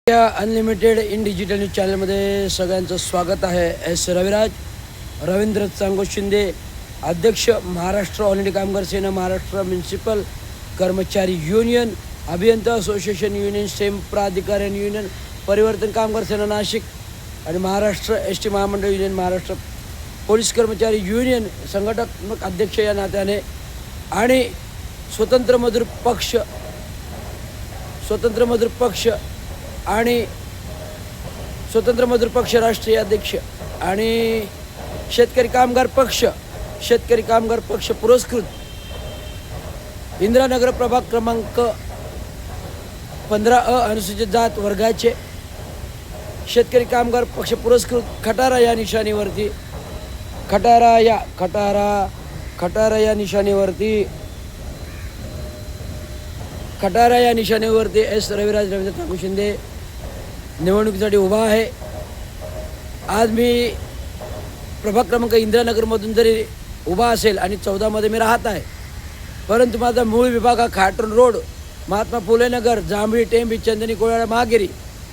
Unlimited in digital news चॅनलमध्ये सगळ्यांचं स्वागत आहे. एस रविराज, रवींद्र चांगो शिंदे, अध्यक्ष महाराष्ट्र ऑल इंडिया कामगार सेना, महाराष्ट्र म्युनिसिपल कर्मचारी युनियन, अभियंता असोसिएशन युनियन, सेम प्राधिकरण युनियन, परिवर्तन कामगार सेना नाशिक आणि महाराष्ट्र एस टी महामंडळ युनियन, महाराष्ट्र पोलीस कर्मचारी युनियन संघटनात्मक अध्यक्ष या नात्याने आणि स्वतंत्र मजूर पक्ष राष्ट्रीय अध्यक्ष आणि शेतकरी कामगार पक्ष पुरस्कृत इंदिरानगर प्रभाग क्रमांक 15 अनुसूचित जात वर्गाचे शेतकरी कामगार पक्ष पुरस्कृत खटारा या निशाणीवरती एस रविराज रवींद्र चांगो शिंदे निवडणुकीसाठी उभा आहे. आज मी प्रभाग क्रमांक इंदिरानगरमधून जरी उभा असेल आणि 14मध्ये मी राहत आहे, परंतु माझा मूळ विभाग हा खाटून रोड, महात्मा फुले नगर, जांभळी, टेंबी, चंदनी, कोळाळा, महागिरी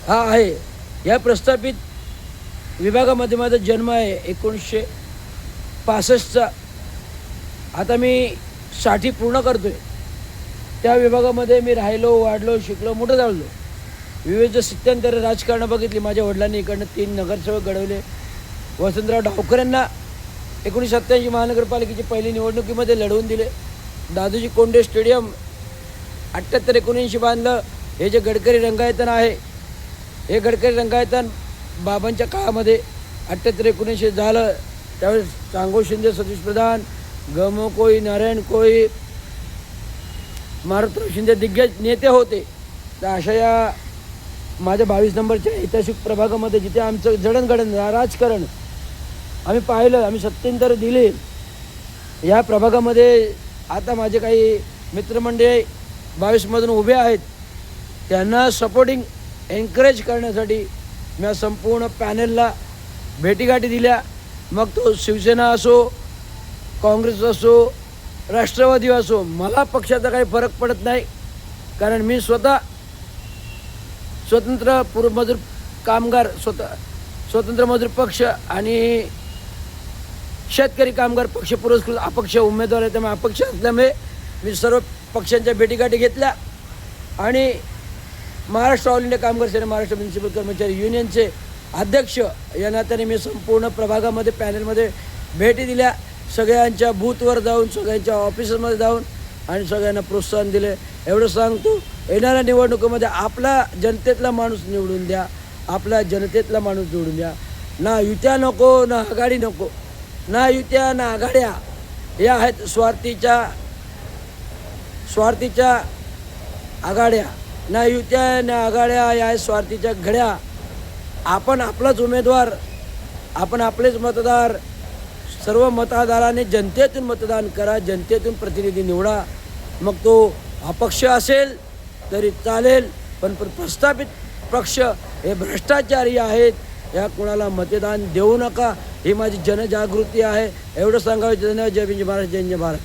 हा आहे. या प्रस्थापित विभागामध्ये माझा जन्म आहे 1965चा. आता मी 60 पूर्ण करतो आहे. त्या विभागामध्ये मी राहिलो, वाढलो, शिकलो, मोठं झालो. विविध स्थित्यंतर राजकारण बघितली. माझ्या वडिलांनी इकडनं 3 नगरसेवक घडवले. वसंतराव डावकरांना 1987 महानगरपालिकेची पहिली निवडणुकीमध्ये लढवून दिले. दादोजी कोंडे स्टेडियम 78-79 बांधलं. हे जे गडकरी रंगायतन आहे, हे गडकरी रंगायतन बाबांच्या काळामध्ये 78-79 झालं. त्यावेळेस चांगो शिंदे, सतीश प्रधान, गमो कोई, नारायण कोई, मारुतराव शिंदे दिग्गज नेते होते. तर अशा या माझ्या 22 नंबरच्या ऐतिहासिक प्रभागामध्ये जिथे आमचं जडणघडण राजकारण आम्ही पाहिलं, आम्ही सत्तेंतर दिले. या प्रभागामध्ये आता माझे काही मित्रमंडळी 22मधून उभे आहेत. त्यांना सपोर्टिंग एनकरेज करण्यासाठी मी संपूर्ण पॅनलला भेटीगाठी दिल्या. मग तो शिवसेना असो, काँग्रेस असो, राष्ट्रवादी असो, मला पक्षाचा काही फरक पडत नाही. कारण मी स्वतः स्वतंत्र मजूर पक्ष आणि शेतकरी कामगार पक्ष पुरस्कृत अपक्ष उमेदवार आहे. त्यामुळे अपक्ष असल्यामुळे मी सर्व पक्षांच्या भेटीगाठी घेतल्या आणि महाराष्ट्र ऑल इंडिया कामगार सेना, महाराष्ट्र म्युनिसिपल कर्मचारी युनियनचे अध्यक्ष या नात्याने मी संपूर्ण प्रभागामध्ये पॅनलमध्ये भेटी दिल्या. सगळ्यांच्या बूथवर जाऊन, सगळ्यांच्या ऑफिसमध्ये जाऊन आणि सगळ्यांना प्रोत्साहन दिले. एवढं सांगतो, येणाऱ्या निवडणुकीमध्ये आपला जनतेतला माणूस निवडून द्या, ना युत्या नको, ना आघाडी नको. ना युत्या ना आघाड्या या आहेत स्वार्थीच्या आघाड्या. ना युत्या ना आघाड्या या आहेत स्वार्थीच्या घड्या. आपण आपलाच उमेदवार, आपण आपलेच मतदार. सर्व मतदारांनी जनतेतून मतदान करा, जनतेतून प्रतिनिधी निवडा. मग तो अपक्ष असेल तरी चालेल, पण प्रस्थापित पक्ष हे भ्रष्टाचारी आहेत. या कोणाला मतदान देऊ नका, ही माझी जनजागृती आहे. एवढं सांगावं. जय भीम, जय महाराष्ट्र, जय भारत.